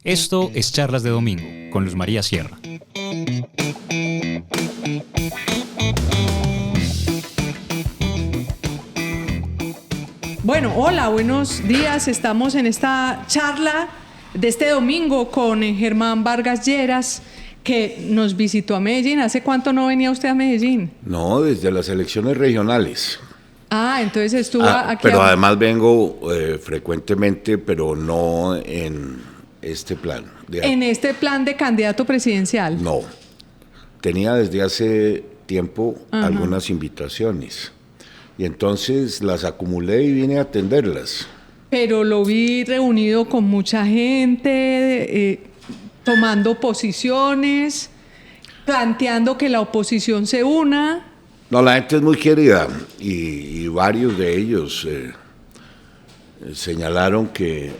Esto es Charlas de Domingo, con Luz María Sierra. Bueno, hola, buenos días. Estamos en esta charla de este domingo con Germán Vargas Lleras, que nos visitó a Medellín. ¿Hace cuánto no venía usted a Medellín? No, desde las elecciones regionales. Ah, entonces estuvo aquí. Pero además vengo frecuentemente, pero no en este plan. ¿En este plan de candidato presidencial? No. Tenía desde hace tiempo algunas invitaciones. Y entonces las acumulé y vine a atenderlas. Pero lo vi reunido con mucha gente, tomando posiciones, planteando que la oposición se una. No, la gente es muy querida y varios de ellos señalaron que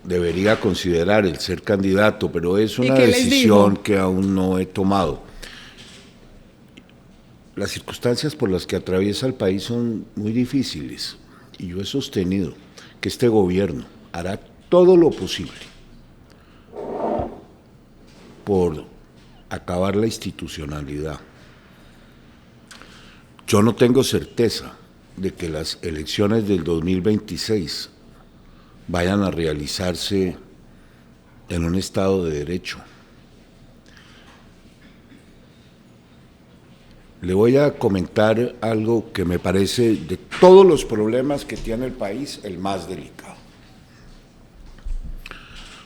debería considerar el ser candidato, pero es una decisión que aún no he tomado. Las circunstancias por las que atraviesa el país son muy difíciles y yo he sostenido que este gobierno hará todo lo posible por acabar la institucionalidad. Yo no tengo certeza de que las elecciones del 2026 vayan a realizarse en un Estado de Derecho. Le voy a comentar algo que me parece, de todos los problemas que tiene el país, el más delicado.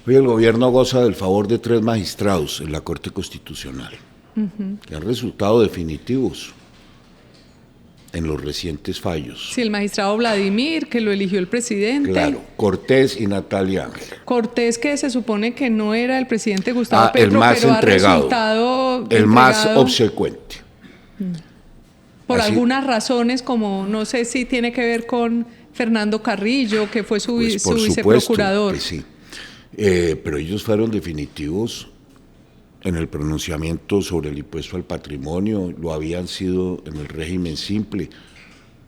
Hoy el gobierno goza del favor de 3 magistrados en la Corte Constitucional, que han resultado definitivos en los recientes fallos. Sí, el magistrado Vladimir, que lo eligió el presidente. Claro, Cortés y Natalia Ángel. Cortés, que se supone que no era el presidente Gustavo Petro, el más pero entregado, ha resultado el más obsecuente. Por Así, algunas razones, como no sé si tiene que ver con Fernando Carrillo, que fue su viceprocurador. Que sí. Pero ellos fueron definitivos en el pronunciamiento sobre el impuesto al patrimonio, lo habían sido en el régimen simple.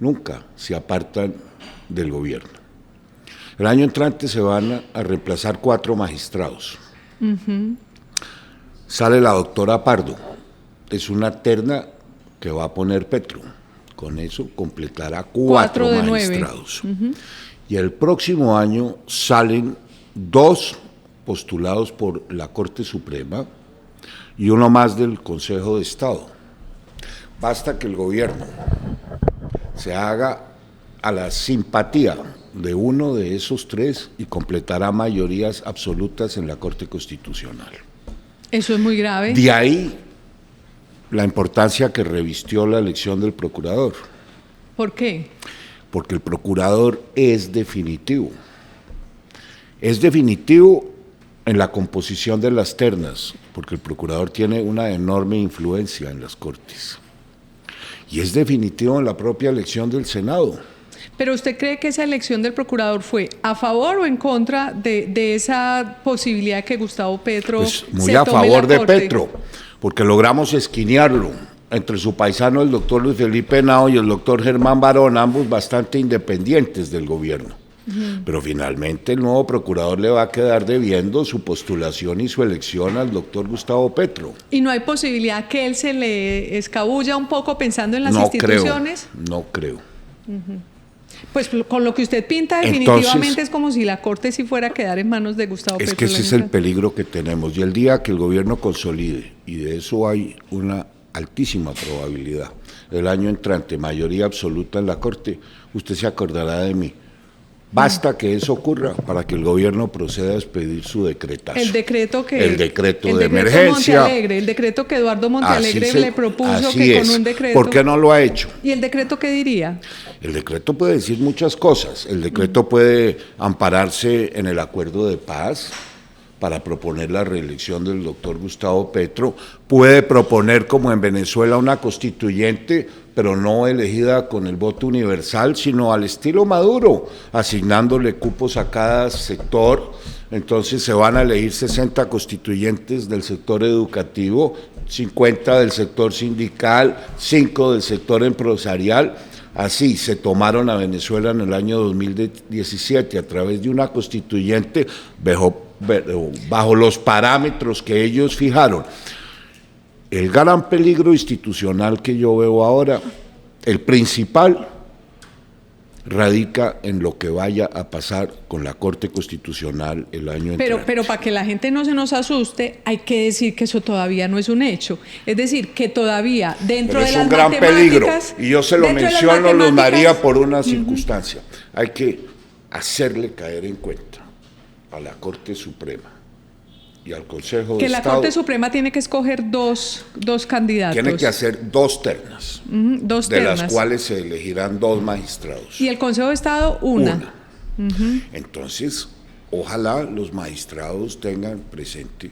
Nunca se apartan del gobierno. El año entrante se van a reemplazar 4 magistrados. Sale la doctora Pardo, es una terna que va a poner Petro. Con eso completará 4 magistrados. Y el próximo año salen 2 postulados por la Corte Suprema y uno más del Consejo de Estado. Basta que el gobierno se haga a la simpatía de uno de esos 3 y completará mayorías absolutas en la Corte Constitucional. Eso es muy grave. De ahí la importancia que revistió la elección del procurador. ¿Por qué? Porque el procurador es definitivo. Es definitivo en la composición de las ternas, porque el procurador tiene una enorme influencia en las Cortes. Y es definitivo en la propia elección del Senado. ¿Pero usted cree que esa elección del procurador fue a favor o en contra de esa posibilidad que Gustavo Petro pues muy a favor de Petro, porque logramos esquinearlo entre su paisano el doctor Luis Felipe Henao y el doctor Germán Barón, ambos bastante independientes del gobierno. Pero finalmente el nuevo procurador le va a quedar debiendo su postulación y su elección al doctor Gustavo Petro. ¿Y no hay posibilidad que él se le escabulla un poco pensando en las instituciones? No creo. Pues con lo que usted pinta definitivamente entonces, es como si la Corte sí fuera a quedar en manos de Gustavo Petro. Es que ese es el peligro que tenemos. Y el día que el gobierno consolide, y de eso hay una altísima probabilidad, el año entrante, mayoría absoluta en la Corte, usted se acordará de mí. Basta que eso ocurra para que el gobierno proceda a expedir su decretazo. El decreto de emergencia. Montealegre, el decreto que Eduardo Montealegre le propuso que con un decreto. ¿Por qué no lo ha hecho? ¿Y el decreto qué diría? El decreto puede decir muchas cosas. El decreto puede ampararse en el acuerdo de paz para proponer la reelección del doctor Gustavo Petro. Puede proponer, como en Venezuela, una constituyente, pero no elegida con el voto universal, sino al estilo Maduro, asignándole cupos a cada sector. Entonces se van a elegir 60 constituyentes del sector educativo, 50 del sector sindical, 5 del sector empresarial, así se tomaron a Venezuela en el año 2017 a través de una constituyente bajo los parámetros que ellos fijaron. El gran peligro institucional que yo veo ahora, el principal, radica en lo que vaya a pasar con la Corte Constitucional el año entrante. Pero para que la gente no se nos asuste, hay que decir que eso todavía no es un hecho. Es decir, que todavía dentro de las matemáticas... Es un gran peligro, y yo se lo menciono, Luz María, por una circunstancia. Hay que hacerle caer en cuenta a la Corte Suprema y al Consejo de Estado... Que la Corte Suprema tiene que escoger dos candidatos. Tiene que hacer 2 ternas, dos de ternas, las cuales se elegirán 2 magistrados. Y el Consejo de Estado, una. Entonces, ojalá los magistrados tengan presente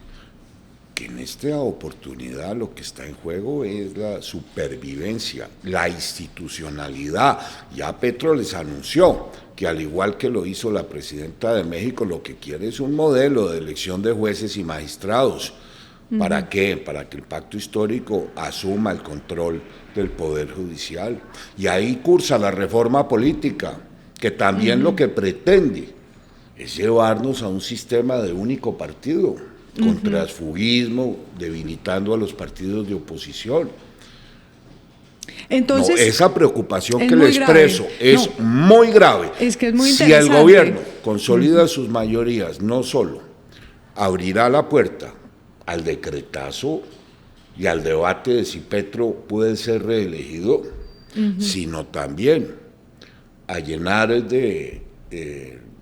que en esta oportunidad lo que está en juego es la supervivencia, la institucionalidad. Ya Petro les anunció que, al igual que lo hizo la presidenta de México, lo que quiere es un modelo de elección de jueces y magistrados. ¿Para qué? Para que el pacto histórico asuma el control del Poder Judicial. Y ahí cursa la reforma política, que también lo que pretende es llevarnos a un sistema de único partido, con transfugismo, debilitando a los partidos de oposición. Entonces, esa preocupación que le expreso es muy grave. Es que es muy si interesante. el gobierno consolida sus mayorías, no solo abrirá la puerta al decretazo y al debate de si Petro puede ser reelegido, sino también a llenar de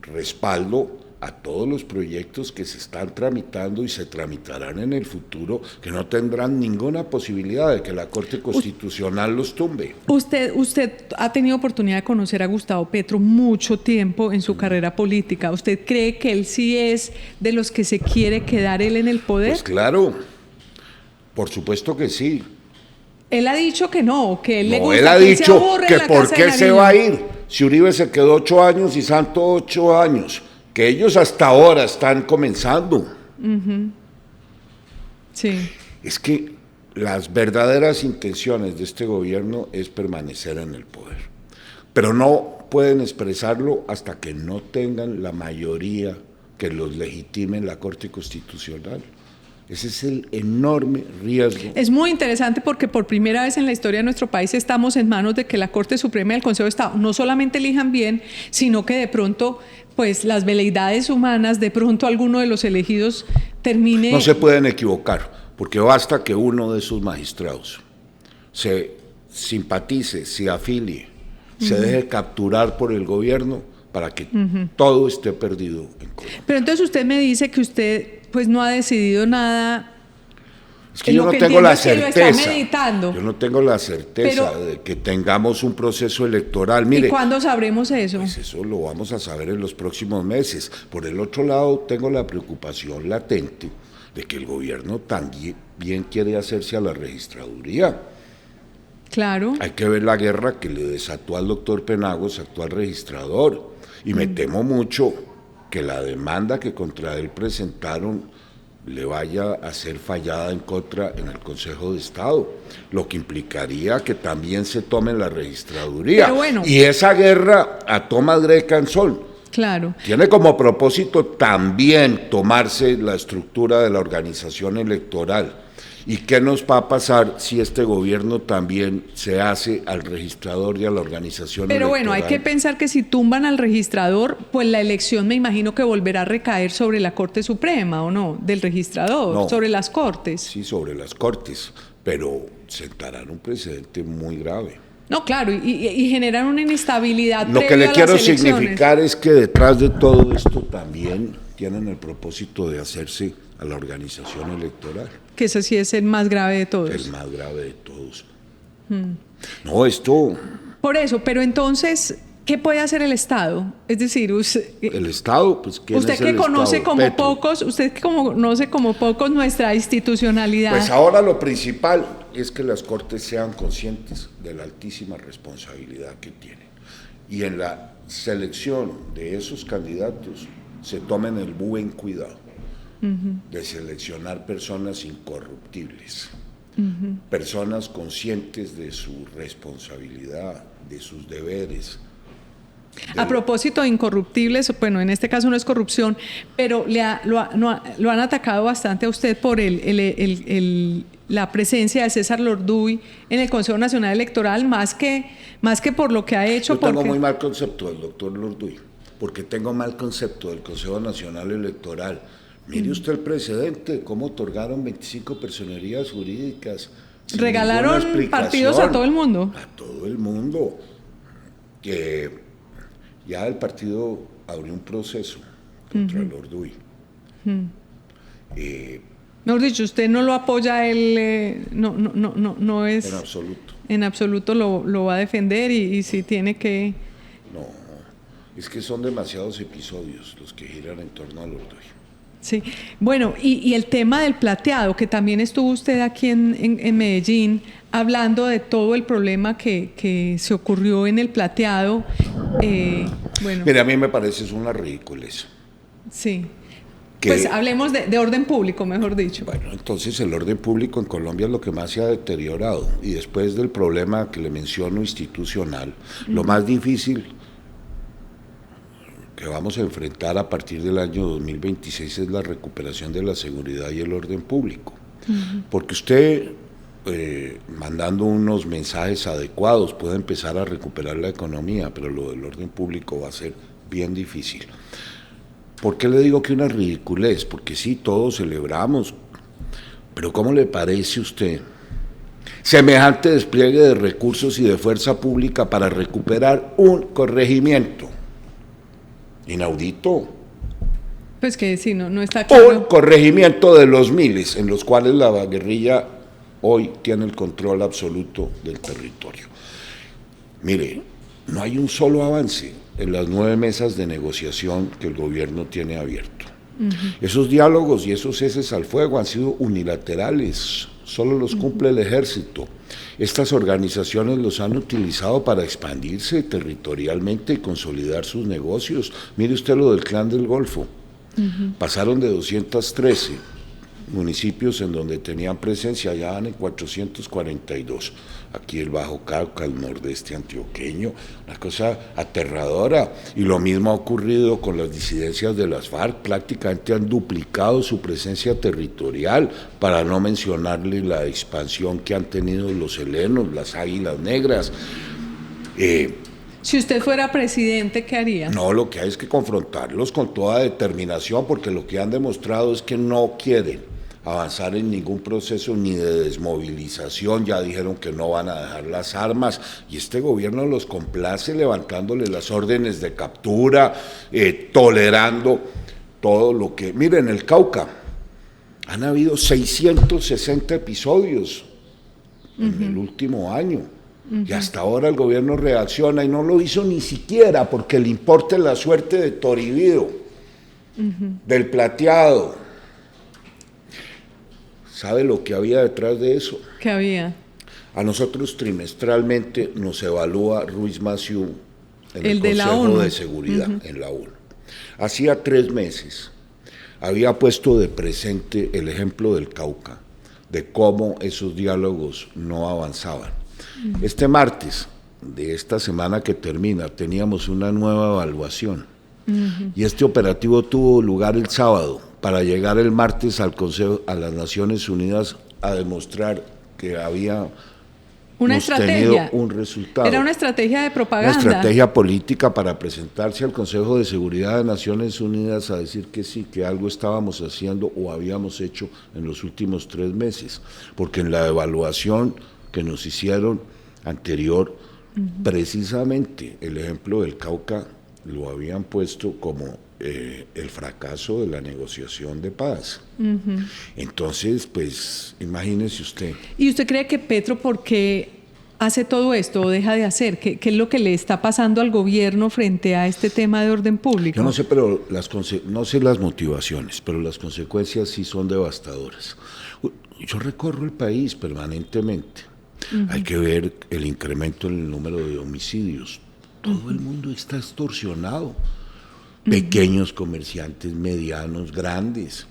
respaldo a todos los proyectos que se están tramitando y se tramitarán en el futuro, que no tendrán ninguna posibilidad de que la Corte Constitucional los tumbe. Usted ha tenido oportunidad de conocer a Gustavo Petro mucho tiempo en su carrera política. ¿Usted cree que él sí es de los que se quiere quedar él en el poder? Pues claro, por supuesto que sí. Él ha dicho que no, que él le gusta, él ha que dicho que por qué se va a ir. Si Uribe se quedó 8 años y Santos 8 años, que ellos hasta ahora están comenzando. Sí. Es que las verdaderas intenciones de este gobierno es permanecer en el poder, pero no pueden expresarlo hasta que no tengan la mayoría que los legitime en la Corte Constitucional. Ese es el enorme riesgo. Es muy interesante porque por primera vez en la historia de nuestro país estamos en manos de que la Corte Suprema y el Consejo de Estado no solamente elijan bien, sino que de pronto, pues las veleidades humanas, de pronto alguno de los elegidos termine... No se pueden equivocar, porque basta que uno de esos magistrados se simpatice, se afilie, se deje capturar por el gobierno para que todo esté perdido en Colombia. Pero entonces usted me dice que usted pues no ha decidido nada. Es que yo no tengo la certeza. Yo no tengo la certeza de que tengamos un proceso electoral. Mire, ¿y cuándo sabremos eso? Pues eso lo vamos a saber en los próximos meses. Por el otro lado, tengo la preocupación latente de que el gobierno también quiere hacerse a la registraduría. Claro. Hay que ver la guerra que le desató al doctor Penagos, actual registrador. Y me temo mucho que la demanda que contra él presentaron le vaya a ser fallada en contra en el Consejo de Estado, lo que implicaría que también se tome la registraduría. Pero bueno, y esa guerra a tomas greca sol. Claro. Tiene como propósito también tomarse la estructura de la organización electoral. ¿Y qué nos va a pasar si este gobierno también se hace al registrador y a la organización electoral? Pero bueno, hay que pensar que si tumban al registrador, pues la elección me imagino que volverá a recaer sobre la Corte Suprema, ¿o no? Del registrador, no, sobre las Cortes. Sí, sobre las Cortes, pero sentarán un precedente muy grave. No, claro, y generan una inestabilidad. Lo que le quiero significar es que detrás de todo esto también tienen el propósito de hacerse a la organización electoral. Que ese sí es el más grave de todos. El más grave de todos. No, esto... Por eso, pero entonces, ¿qué puede hacer el Estado? Es decir, el Estado, pues ¿quién usted es que el conoce Estado? como Petro. pocos, usted que conoce como pocos nuestra institucionalidad. Pues ahora lo principal es que las Cortes sean conscientes de la altísima responsabilidad que tienen. Y en la selección de esos candidatos se tomen el buen cuidado de seleccionar personas incorruptibles, Personas conscientes de su responsabilidad, de sus deberes. A propósito de incorruptibles, bueno, en este caso no es corrupción, pero lo han atacado bastante a usted por la presencia de César Lorduy en el Consejo Nacional Electoral, más que por lo que ha hecho. Yo tengo muy mal concepto del doctor Lorduy, porque tengo mal concepto del Consejo Nacional Electoral. Mire usted el precedente, cómo otorgaron 25 personerías jurídicas. Regalaron partidos a todo el mundo. A todo el mundo. Que ya el partido abrió un proceso contra Lorduy. Mejor dicho, usted no lo apoya, él no es... En absoluto. En absoluto lo va a defender y si tiene que... No, es que son demasiados episodios los que giran en torno a Lorduy. Sí, bueno, y el tema del plateado, que también estuvo usted aquí en Medellín hablando de todo el problema que se ocurrió en el plateado. Bueno. Mire, a mí me parece es una ridiculez. Sí. Pues hablemos de orden público, mejor dicho. Bueno, entonces el orden público en Colombia es lo que más se ha deteriorado. Y después del problema que le menciono institucional, lo más difícil que vamos a enfrentar a partir del año 2026 es la recuperación de la seguridad y el orden público. Porque usted, mandando unos mensajes adecuados, puede empezar a recuperar la economía, pero lo del orden público va a ser bien difícil. ¿Por qué le digo que una ridiculez? Porque sí, todos celebramos, pero ¿cómo le parece a usted semejante despliegue de recursos y de fuerza pública para recuperar un corregimiento? Inaudito. Pues que sí, no está claro. Un corregimiento de los miles en los cuales la guerrilla hoy tiene el control absoluto del territorio. Mire, no hay un solo avance en las 9 mesas de negociación que el gobierno tiene abierto. Esos diálogos y esos ceses al fuego han sido unilaterales, solo los cumple el ejército. Estas organizaciones los han utilizado para expandirse territorialmente y consolidar sus negocios. Mire usted lo del Clan del Golfo. Pasaron de 213 municipios en donde tenían presencia, ya van en 442. Aquí el Bajo Cauca, el nordeste antioqueño, una cosa aterradora. Y lo mismo ha ocurrido con las disidencias de las FARC, prácticamente han duplicado su presencia territorial, para no mencionarle la expansión que han tenido los helenos, las águilas negras. Si usted fuera presidente, ¿qué haría? No, lo que hay es que confrontarlos con toda determinación, porque lo que han demostrado es que no quieren avanzar en ningún proceso ni de desmovilización. Ya dijeron que no van a dejar las armas y este gobierno los complace levantándole las órdenes de captura, tolerando todo lo que... Miren, en el Cauca han habido 660 episodios en el último año. Y hasta ahora el gobierno reacciona y no lo hizo ni siquiera porque le importa la suerte de Toribio, del plateado. ¿Sabe lo que había detrás de eso? ¿Qué había? A nosotros trimestralmente nos evalúa Ruiz Massieu en el de Consejo de Seguridad en la ONU. Hacía 3 meses había puesto de presente el ejemplo del Cauca, de cómo esos diálogos no avanzaban. Este martes de esta semana que termina teníamos una nueva evaluación y este operativo tuvo lugar el sábado para llegar el martes al Consejo, a las Naciones Unidas, a demostrar que había una estrategia, un resultado. Era una estrategia de propaganda. Una estrategia política para presentarse al Consejo de Seguridad de Naciones Unidas a decir que sí, que algo estábamos haciendo o habíamos hecho en los últimos 3 meses. Porque en la evaluación que nos hicieron anterior, precisamente el ejemplo del Cauca lo habían puesto como el fracaso de la negociación de paz. Entonces, pues, imagínese usted. ¿Y usted cree que Petro, por qué hace todo esto o deja de hacer? ¿Qué es lo que le está pasando al gobierno frente a este tema de orden público? Yo no sé, pero no sé las motivaciones, pero las consecuencias sí son devastadoras. Yo recorro el país permanentemente. Hay que ver el incremento en el número de homicidios. Todo el mundo está extorsionado. Pequeños comerciantes, medianos, grandes.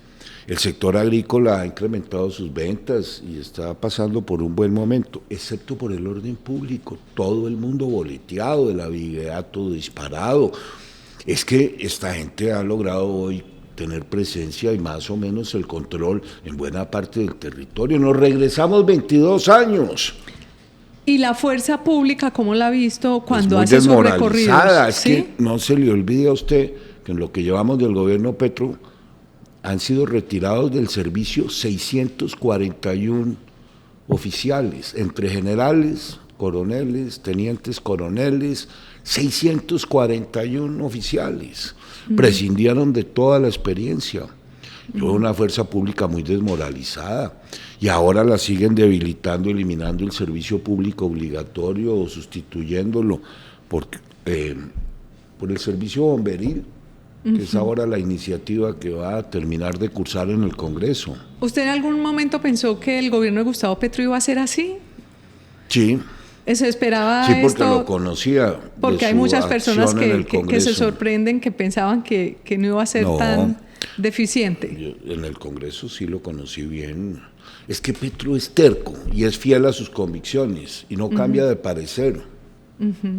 El sector agrícola ha incrementado sus ventas y está pasando por un buen momento, excepto por el orden público. Todo el mundo boleteado, el abigeato disparado. Es que esta gente ha logrado hoy tener presencia y más o menos el control en buena parte del territorio. Nos regresamos 22 años. ¿Y la fuerza pública cómo la ha visto cuando hace sus recorridos? Es ¿sí? Que no se le olvide a usted que en lo que llevamos del gobierno Petro han sido retirados del servicio 641 oficiales, entre generales, coroneles, tenientes coroneles, 641 oficiales. Prescindieron de toda la experiencia. Fue una fuerza pública muy desmoralizada y ahora la siguen debilitando, eliminando el servicio público obligatorio o sustituyéndolo por el servicio bomberil, que es ahora la iniciativa que va a terminar de cursar en el Congreso. ¿Usted en algún momento pensó que el gobierno de Gustavo Petro iba a ser así? Sí. ¿Se esperaba sí, porque esto? lo conocía. Porque hay muchas personas que se sorprenden, que pensaban que no iba a ser tan deficiente. Yo en el Congreso sí lo conocí bien. Es que Petro es terco y es fiel a sus convicciones y no cambia de parecer.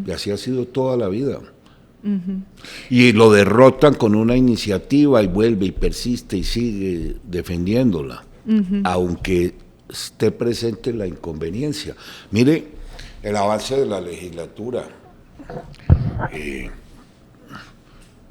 Y así ha sido toda la vida. Y lo derrotan con una iniciativa y vuelve y persiste y sigue defendiéndola, aunque esté presente la inconveniencia. Mire, el avance de la legislatura.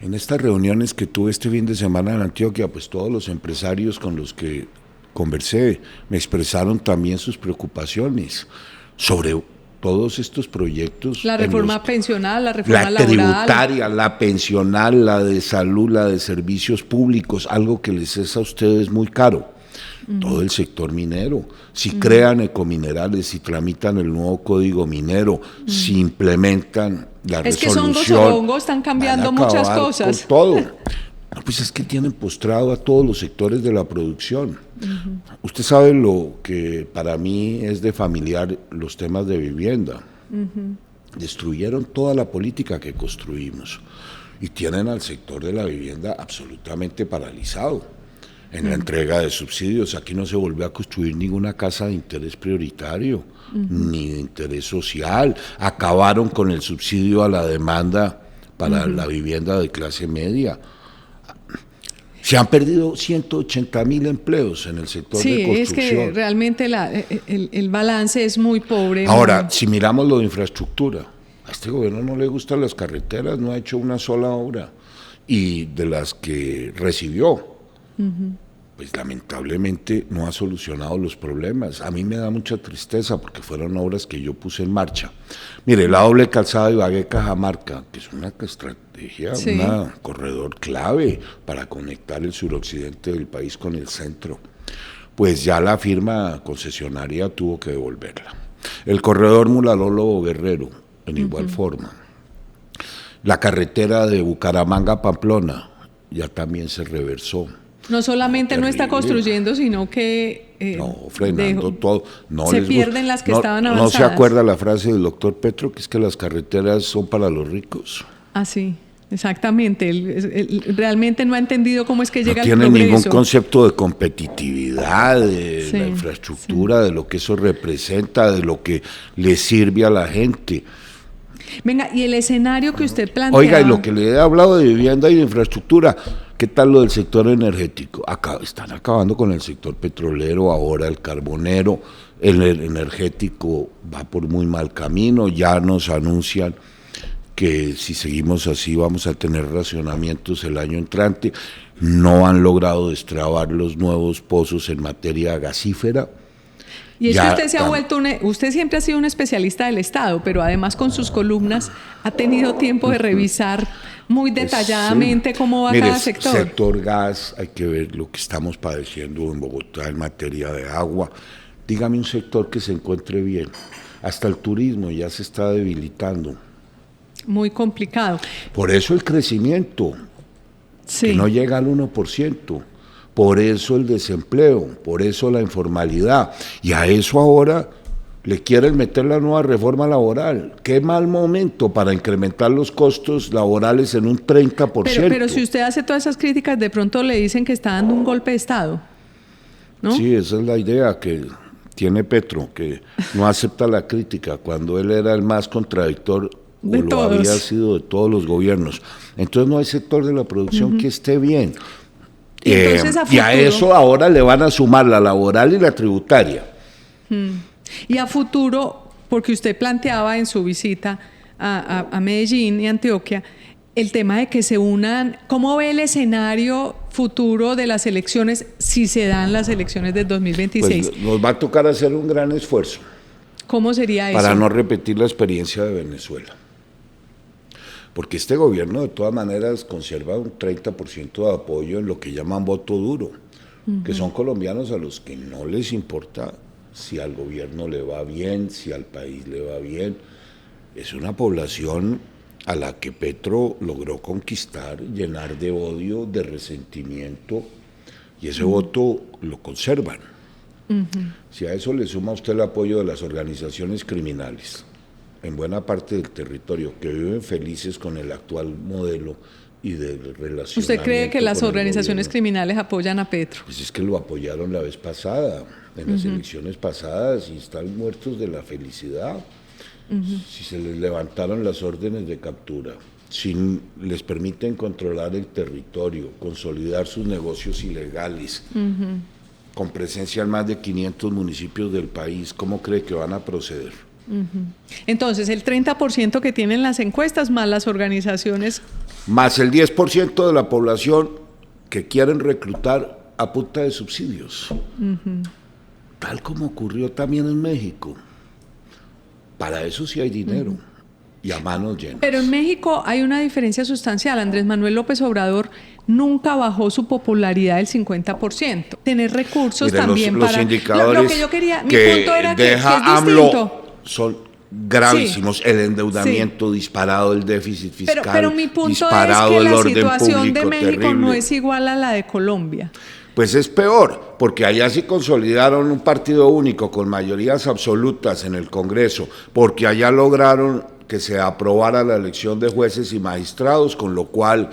En estas reuniones que tuve este fin de semana en Antioquia, pues todos los empresarios con los que conversé me expresaron también sus preocupaciones sobre todos estos proyectos. La reforma pensional, la reforma laboral. La tributaria, la pensional, la de salud, la de servicios públicos, algo que les es a ustedes muy caro. Todo el sector minero, si crean ecominerales, si tramitan el nuevo código minero, si implementan la resolución. Es que hongos están cambiando muchas cosas. Con todo. No, pues es que tienen postrado a todos los sectores de la producción. Usted sabe lo que para mí es de familiar los temas de vivienda. Destruyeron toda la política que construimos y tienen al sector de la vivienda absolutamente paralizado. En la entrega de subsidios, aquí no se volvió a construir ninguna casa de interés prioritario, ni de interés social. Acabaron con el subsidio a la demanda para la vivienda de clase media. Se han perdido 180.000 empleos en el sector de construcción. Sí, es que realmente el balance es muy pobre. Ahora, si miramos lo de infraestructura, a este gobierno no le gustan las carreteras, no ha hecho una sola obra. Y de las que recibió, pues lamentablemente no ha solucionado los problemas. A mí me da mucha tristeza porque fueron obras que yo puse en marcha. Mire, la doble calzada de Ibagué-Cajamarca, que es una estrategia, un corredor clave para conectar el suroccidente del país con el centro, pues ya la firma concesionaria tuvo que devolverla. El corredor Mulalolo-Guerrero, en igual forma. La carretera de Bucaramanga-Pamplona ya también se reversó. No solamente no está construyendo, sino que frenando todo. Se pierden las que estaban avanzadas. ¿No se acuerda la frase del doctor Petro, que es que las carreteras son para los ricos? Ah, sí, exactamente. Él realmente no ha entendido cómo es que llega el progreso. No tiene ningún concepto de competitividad, de la infraestructura, de lo que eso representa, de lo que le sirve a la gente. Venga, y el escenario que usted plantea. Oiga, y lo que le he hablado de vivienda y de infraestructura, ¿qué tal lo del sector energético? Están acabando con el sector petrolero, ahora el carbonero, el energético va por muy mal camino, ya nos anuncian que si seguimos así vamos a tener racionamientos el año entrante, no han logrado destrabar los nuevos pozos en materia gasífera. Y es que usted se ha vuelto usted siempre ha sido un especialista del Estado, pero además con sus columnas ha tenido tiempo de revisar muy detalladamente cómo va cada sector. Sector gas, hay que ver lo que estamos padeciendo en Bogotá en materia de agua. Dígame un sector que se encuentre bien. Hasta el turismo ya se está debilitando. Muy complicado. Por eso el crecimiento, que no llega al 1%. Por eso el desempleo, por eso la informalidad. Y a eso ahora le quieren meter la nueva reforma laboral. Qué mal momento para incrementar los costos laborales en un 30%. Pero si usted hace todas esas críticas, de pronto le dicen que está dando un golpe de Estado, ¿no? Sí, esa es la idea que tiene Petro, que no acepta la crítica cuando él era el más contradictor o lo había sido de todos los gobiernos. Entonces no hay sector de la producción que esté bien. Y a eso ahora le van a sumar la laboral y la tributaria. Y a futuro, porque usted planteaba en su visita a Medellín y Antioquia, el tema de que se unan, ¿cómo ve el escenario futuro de las elecciones si se dan las elecciones del 2026? Pues nos va a tocar hacer un gran esfuerzo. ¿Cómo sería eso? Para no repetir la experiencia de Venezuela. Porque este gobierno de todas maneras conserva un 30% de apoyo en lo que llaman voto duro, que son colombianos a los que no les importa si al gobierno le va bien, si al país le va bien. Es una población a la que Petro logró conquistar, llenar de odio, de resentimiento, y ese voto lo conservan. Si a eso le suma usted el apoyo de las organizaciones criminales, en buena parte del territorio, que viven felices con el actual modelo y de relacionamiento. ¿Usted cree que las organizaciones criminales apoyan a Petro? Pues es que lo apoyaron la vez pasada, en las elecciones pasadas, y están muertos de la felicidad. Si se les levantaron las órdenes de captura, si les permiten controlar el territorio, consolidar sus negocios ilegales, con presencia en más de 500 municipios del país, ¿cómo cree que van a proceder? Entonces, el 30% que tienen las encuestas más las organizaciones... Más el 10% de la población que quieren reclutar a punta de subsidios. Tal como ocurrió también en México. Para eso sí hay dinero y a manos llenas. Pero en México hay una diferencia sustancial. Andrés Manuel López Obrador nunca bajó su popularidad del 50%. Tener recursos también los para... indicadores lo que yo quería, mi que punto era deja que es distinto. AMLO son gravísimos. El endeudamiento disparado, el déficit fiscal pero mi punto disparado, es que el la orden situación público de México terrible. no es igual a la de Colombia. Pues es peor, porque allá sí consolidaron un partido único con mayorías absolutas en el Congreso, porque allá lograron que se aprobara la elección de jueces y magistrados, con lo cual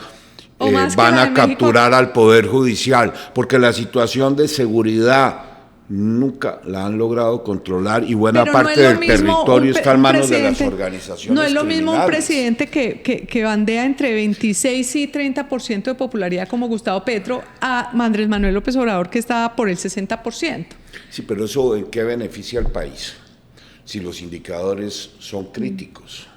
van a capturar al Poder Judicial, porque la situación de seguridad nunca la han logrado controlar y buena parte del territorio está en manos de las organizaciones No es lo criminales. mismo un presidente que bandea entre 26 y 30% de popularidad como Gustavo Petro a Andrés Manuel López Obrador, que estaba por el 60%. Sí, pero eso ¿en qué beneficia al país? Si los indicadores son críticos.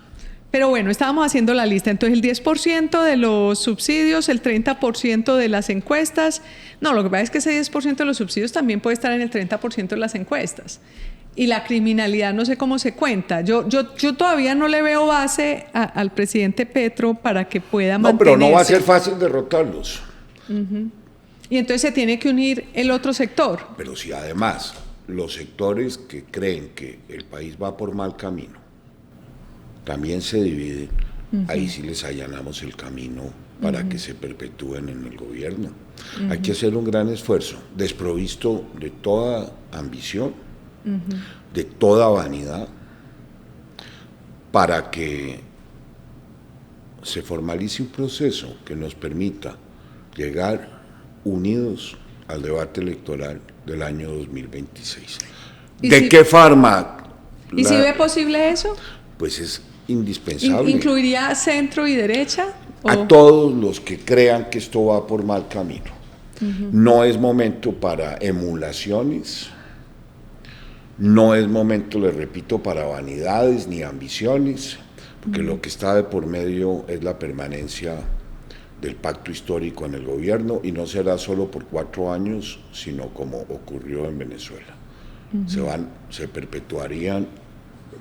Pero bueno, estábamos haciendo la lista, entonces el 10% de los subsidios, el 30% de las encuestas. No, lo que pasa es que ese 10% de los subsidios también puede estar en el 30% de las encuestas. Y la criminalidad no sé cómo se cuenta. Yo todavía no le veo base al presidente Petro para que pueda mantenerse. No, pero no va a ser fácil derrotarlos. Y entonces se tiene que unir el otro sector. Pero si además los sectores que creen que el país va por mal camino también se dividen, ahí sí les allanamos el camino para que se perpetúen en el gobierno. Hay que hacer un gran esfuerzo, desprovisto de toda ambición, de toda vanidad, para que se formalice un proceso que nos permita llegar unidos al debate electoral del año 2026. ¿De qué forma? ¿Y si ve posible eso? Pues es indispensable. ¿Incluiría centro y derecha? A todos los que crean que esto va por mal camino. No es momento para emulaciones, no es momento, les repito, para vanidades ni ambiciones, porque lo que está de por medio es la permanencia del pacto histórico en el gobierno, y no será solo por 4 años, sino como ocurrió en Venezuela. Se perpetuarían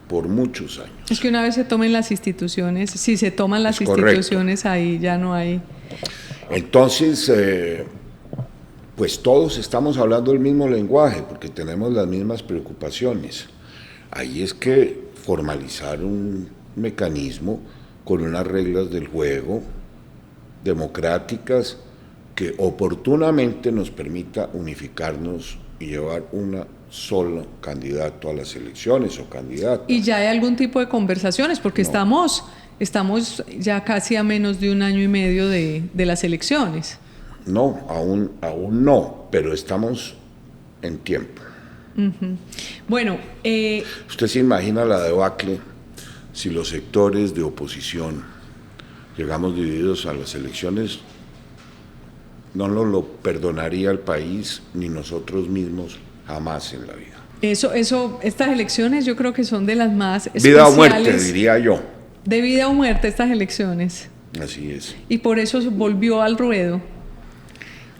por muchos años. Es que una vez se tomen las instituciones, si se toman las instituciones, ahí ya no hay... Entonces, pues todos estamos hablando el mismo lenguaje, porque tenemos las mismas preocupaciones. Ahí es que formalizar un mecanismo con unas reglas del juego democráticas que oportunamente nos permita unificarnos y llevar una solo candidato a las elecciones o candidata. ¿Y ya hay algún tipo de conversaciones? Porque estamos ya casi a menos de un año y medio de las elecciones. No, aún no, pero estamos en tiempo. Bueno, ¿Usted se imagina la debacle si los sectores de oposición llegamos divididos a las elecciones? No nos lo perdonaría el país ni nosotros mismos jamás en la vida. Estas elecciones yo creo que son de las más especiales. Vida o muerte, diría yo. De vida o muerte estas elecciones. Así es. Y por eso volvió al ruedo.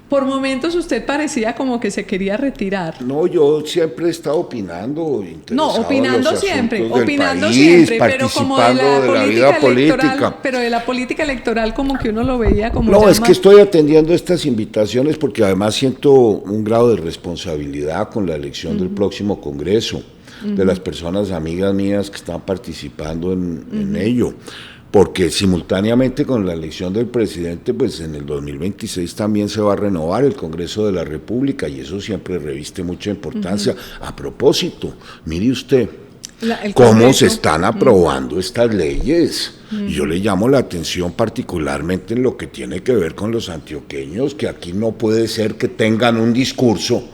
Por momentos usted parecía como que se quería retirar. No, yo siempre he estado opinando, opinando siempre, pero como de la vida política. Pero de la política electoral como que uno lo veía como... No, es que estoy atendiendo estas invitaciones porque además siento un grado de responsabilidad con la elección del próximo Congreso, de las personas amigas mías que están participando en ello. Porque simultáneamente con la elección del presidente, pues en el 2026 también se va a renovar el Congreso de la República y eso siempre reviste mucha importancia. A propósito, mire usted cómo se están aprobando estas leyes. Y yo le llamo la atención particularmente en lo que tiene que ver con los antioqueños, que aquí no puede ser que tengan un discurso.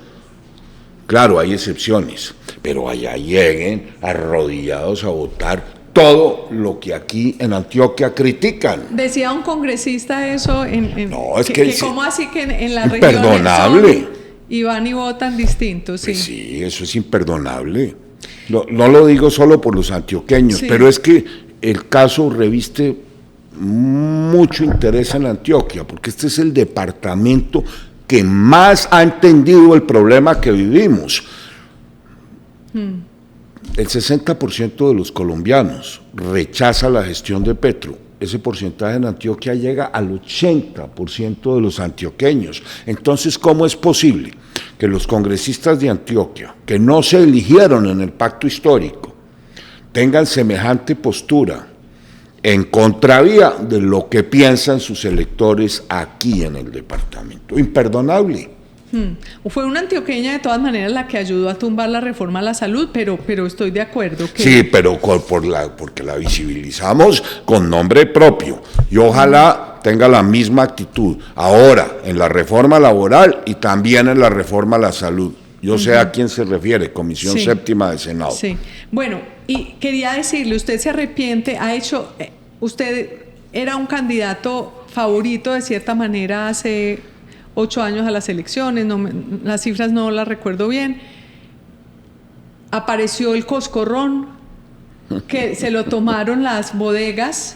Claro, hay excepciones, pero allá lleguen arrodillados a votar todo lo que aquí en Antioquia critican. Decía un congresista eso no, es que ¿cómo así que en la región imperdonable. Y van y votan distintos? Sí, pues sí, eso es imperdonable. No lo digo solo por los antioqueños, sí, pero es que el caso reviste mucho interés en Antioquia, porque este es el departamento que más ha entendido el problema que vivimos. El 60% de los colombianos rechaza la gestión de Petro. Ese porcentaje en Antioquia llega al 80% de los antioqueños. Entonces, ¿cómo es posible que los congresistas de Antioquia, que no se eligieron en el pacto histórico, tengan semejante postura en contravía de lo que piensan sus electores aquí en el departamento? Imperdonable. Fue una antioqueña de todas maneras la que ayudó a tumbar la reforma a la salud, pero estoy de acuerdo que... Sí, pero porque la visibilizamos con nombre propio y ojalá tenga la misma actitud ahora en la reforma laboral y también en la reforma a la salud. Yo sé a quién se refiere, Comisión Séptima de Senado. Sí, bueno, y quería decirle, usted se arrepiente, usted era un candidato favorito de cierta manera hace 8 años a las elecciones, las cifras no las recuerdo bien. Apareció el coscorrón, que se lo tomaron las bodegas.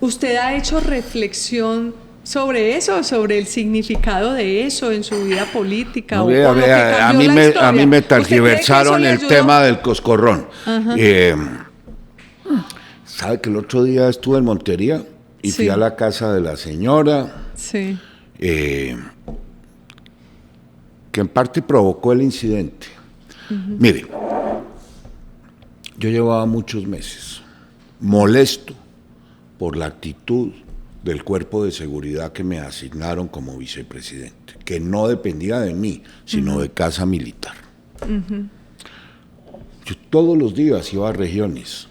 ¿Usted ha hecho reflexión sobre eso, sobre el significado de eso en su vida política? A mí me tergiversaron el tema del coscorrón. ¿Sabe que el otro día estuve en Montería y fui a la casa de la señora? Sí. Que en parte provocó el incidente. Mire, yo llevaba muchos meses molesto por la actitud del cuerpo de seguridad que me asignaron como vicepresidente, que no dependía de mí, sino de Casa Militar. Yo todos los días iba a regiones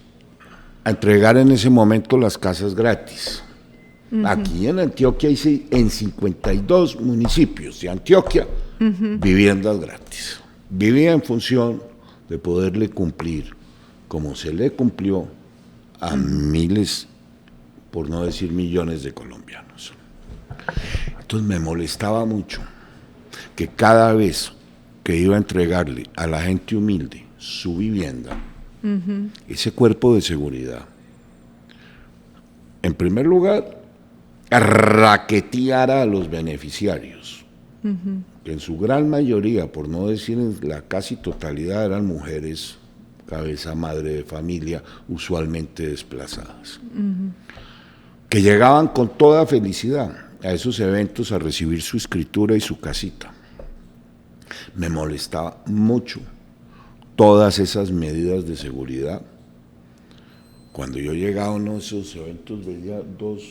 a entregar en ese momento las casas gratis. Aquí en Antioquia hice en 52 municipios de Antioquia viviendas gratis. Vivía en función de poderle cumplir, como se le cumplió a miles, por no decir millones de colombianos. Entonces me molestaba mucho que cada vez que iba a entregarle a la gente humilde su vivienda, ese cuerpo de seguridad, en primer lugar, raqueteara a los beneficiarios, que en su gran mayoría, por no decir en la casi totalidad, eran mujeres, cabeza madre de familia, usualmente desplazadas, que llegaban con toda felicidad a esos eventos a recibir su escritura y su casita. Me molestaba mucho todas esas medidas de seguridad. Cuando yo llegaba a uno de esos eventos veía 2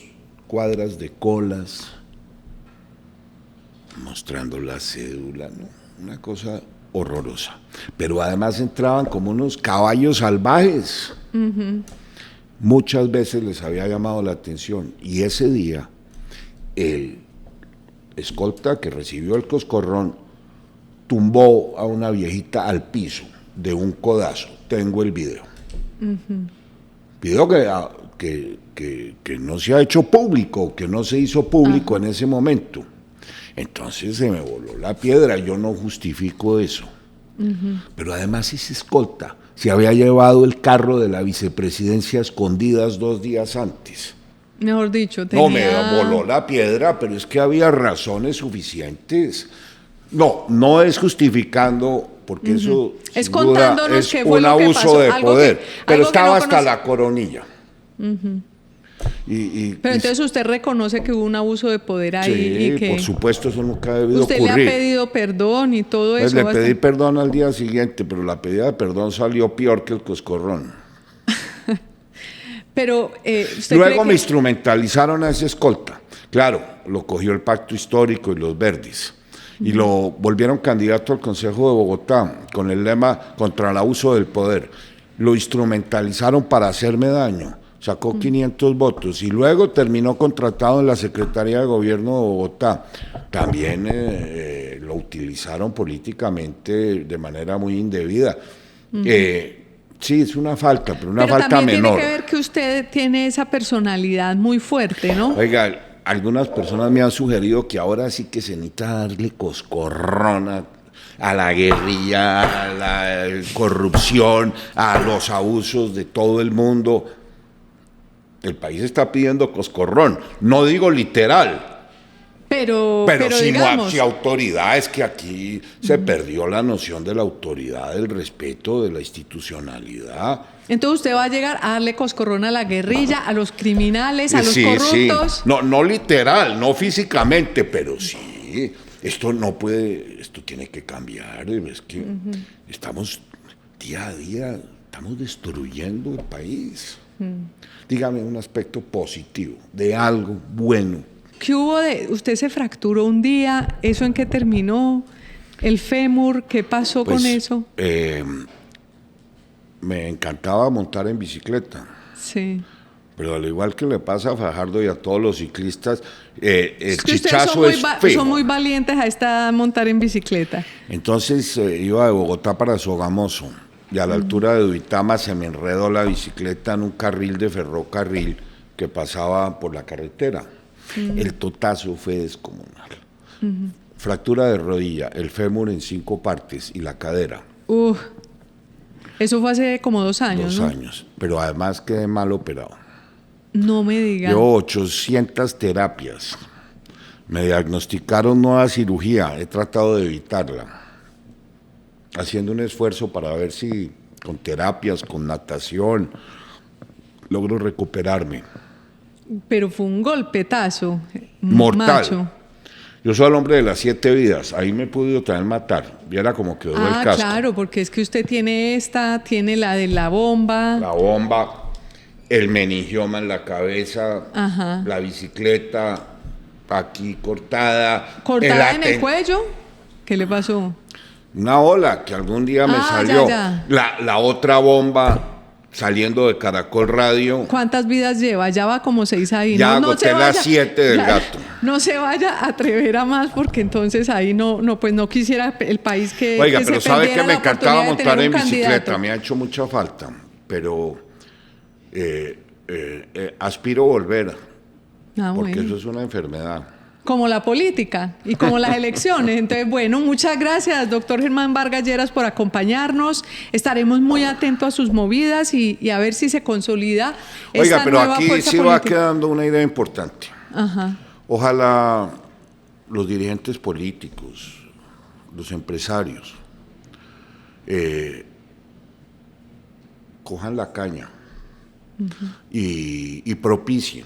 cuadras de colas mostrando la cédula, ¿no? Una cosa horrorosa. Pero además entraban como unos caballos salvajes. Muchas veces les había llamado la atención. Y ese día, el escolta que recibió el coscorrón tumbó a una viejita al piso de un codazo. Tengo el video. Video que no se ha hecho público, que no se hizo público en ese momento. Entonces se me voló la piedra, yo no justifico eso. Pero además ese escolta se había llevado el carro de la vicepresidencia a escondidas 2 días antes. Mejor dicho, No me voló la piedra, pero es que había razones suficientes. No es justificando, porque eso es sin contándonos duda, es qué fue un lo que abuso pasó, de algo poder, pero algo estaba no hasta conoce. la coronilla. Pero entonces usted reconoce que hubo un abuso de poder ahí Sí, y que por supuesto, eso nunca ha debido usted ocurrir. le ha pedido perdón y todo Pues eso. le bastante. pedí perdón al día siguiente, pero la pedida de perdón salió peor que el coscorrón. Pero usted Luego cree me que instrumentalizaron a ese escolta. Claro, lo cogió el Pacto Histórico y los Verdes. Y lo volvieron candidato al Consejo de Bogotá con el lema contra el abuso del poder. Lo instrumentalizaron para hacerme daño. Sacó 500 votos y luego terminó contratado en la Secretaría de Gobierno de Bogotá. También lo utilizaron políticamente de manera muy indebida. Sí, es una falta, pero una falta también menor. tiene que ver que usted tiene esa personalidad muy fuerte, ¿no? Oiga, algunas personas me han sugerido que ahora sí que se necesita darle coscorrón a la guerrilla, a la corrupción, a los abusos de todo el mundo. El país está pidiendo coscorrón, no digo literal, pero si digamos, no hay autoridad, es que aquí se perdió la noción de la autoridad, del respeto, de la institucionalidad. entonces usted va a llegar a darle coscorrón a la guerrilla, a los criminales, a los Sí, corruptos. sí. No literal, no físicamente, pero sí. Esto no puede, esto tiene que cambiar. Es que estamos día a día, estamos destruyendo el país. Dígame un aspecto positivo, de algo bueno. ¿Qué hubo de usted se fracturó un día? ¿Eso en qué terminó? ¿El fémur? ¿Qué pasó con eso? Me encantaba montar en bicicleta. Sí. Pero al igual que le pasa a Fajardo y a todos los ciclistas, el Es que ustedes chichazo es fijo. son muy valientes a esta edad montar en bicicleta. Entonces iba de Bogotá para Sogamoso y a la altura de Duitama se me enredó la bicicleta en un carril de ferrocarril que pasaba por la carretera. El totazo fue descomunal. Fractura de rodilla, el fémur en 5 partes y la cadera. Eso fue hace como 2 años, 2 ¿no? años, pero además quedé mal operado. No me diga. Llevo 800 terapias. Me diagnosticaron nueva cirugía, he tratado de evitarla. Haciendo un esfuerzo para ver si con terapias, con natación, logro recuperarme. Pero fue un golpetazo. Mortal. Macho. Yo soy el hombre de las 7 vidas, ahí me he podido también matar. Viera como quedó el casco. Claro, porque es que usted tiene tiene la de la bomba. La bomba, el meningioma en la cabeza, Ajá. la bicicleta aquí cortada. ¿Cortada en el cuello? ¿Qué le pasó? Una ola que algún día me salió. Ya. La otra bomba saliendo de Caracol Radio. ¿Cuántas vidas lleva? Ya va como 6 ahí. Ya no agoté las 7 del gato. No se vaya a atrever a más porque entonces ahí pues no quisiera el país que Oiga, que pero se sabe perdiera que me la encantaba oportunidad de montar tener en un bicicleta, candidato. me ha hecho mucha falta, pero aspiro a volver, porque Bueno. eso es una enfermedad. Como la política y como las elecciones. Entonces, bueno, muchas gracias, doctor Germán Vargas Lleras, por acompañarnos. Estaremos muy atentos a sus movidas y a ver si se consolida Oiga, esta pero nueva aquí fuerza sí va política. quedando una idea importante. Ajá. Ojalá los dirigentes políticos, los empresarios, cojan la caña y propicien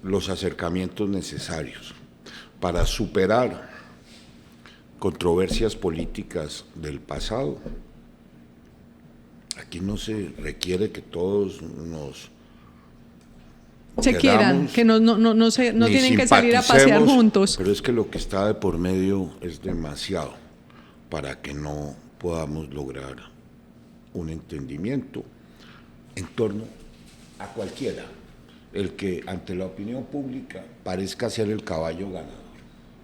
los acercamientos necesarios para superar controversias políticas del pasado. Aquí no se requiere que todos nos Se quieran, que no ni tienen que salir a pasear simpaticemos, juntos. Pero es que lo que está de por medio es demasiado para que no podamos lograr un entendimiento en torno a cualquiera, el que ante la opinión pública parezca ser el caballo ganador.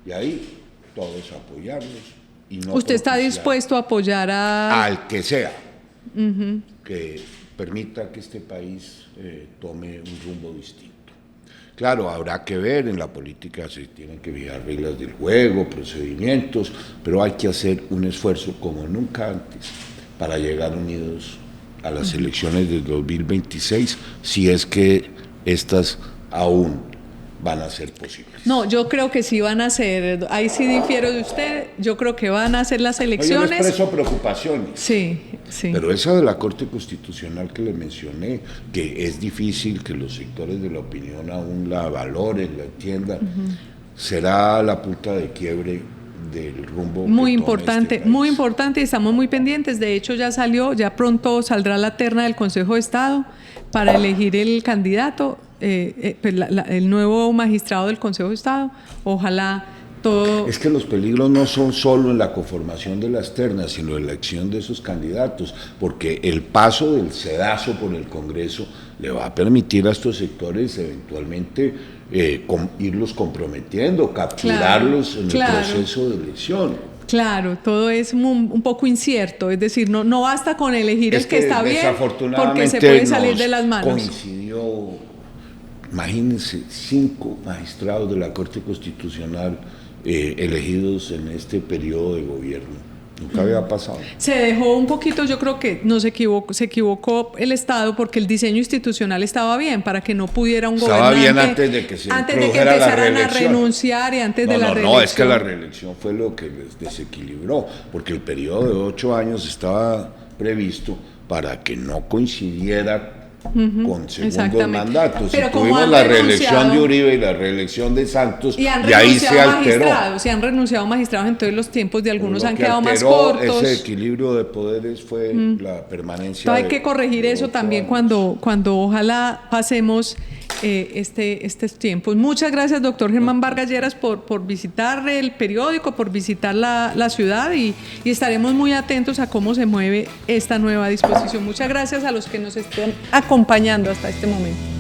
Y ahí todos apoyarlos. Y no ¿Usted está dispuesto a apoyar al que sea que permita que este país tome un rumbo distinto? Claro, habrá que ver, en la política se tienen que fijar reglas del juego, procedimientos, pero hay que hacer un esfuerzo como nunca antes para llegar unidos a las elecciones del 2026, si es que estas aún van a ser posibles. No, yo creo que sí van a ser, ahí sí difiero de usted, yo creo que van a ser las elecciones. Yo expreso preocupaciones. Sí. Pero esa de la Corte Constitucional que le mencioné, que es difícil que los sectores de la opinión aún la valoren, la entiendan, será la punta de quiebre del rumbo muy que importante, este país. muy importante, y estamos muy pendientes. De hecho, ya pronto saldrá la terna del Consejo de Estado para elegir el candidato, el nuevo magistrado del Consejo de Estado. Ojalá todo... Es que los peligros no son solo en la conformación de las ternas, sino en la elección de esos candidatos, porque el paso del sedazo por el Congreso le va a permitir a estos sectores eventualmente irlos comprometiendo, capturarlos en el proceso de elección. Claro, todo es un poco incierto, es decir, no basta con elegir el que está bien, porque se puede salir de las manos. Coincidió, imagínense, 5 magistrados de la Corte Constitucional elegidos en este periodo de gobierno. Nunca había pasado. Se dejó un poquito, yo creo que se equivocó el Estado, porque el diseño institucional estaba bien para que no pudiera un gobernante... Estaba bien antes de que se produjera la reelección. A renunciar y antes de la reelección. No, es que la reelección fue lo que les desequilibró, porque el periodo de 8 años estaba previsto para que no coincidiera con segundos mandatos. Pero tuvimos la reelección de Uribe y la reelección de Santos, y ahí se alteró. Se han renunciado magistrados, entonces los tiempos de algunos han quedado más cortos. Ese equilibrio de poderes fue la permanencia. Entonces hay que corregir eso también cuando ojalá pasemos estos tiempos. Muchas gracias, doctor Germán Vargas Lleras, por visitar el periódico, por visitar la ciudad, y estaremos muy atentos a cómo se mueve esta nueva disposición. Muchas gracias a los que nos estén acompañando hasta este momento.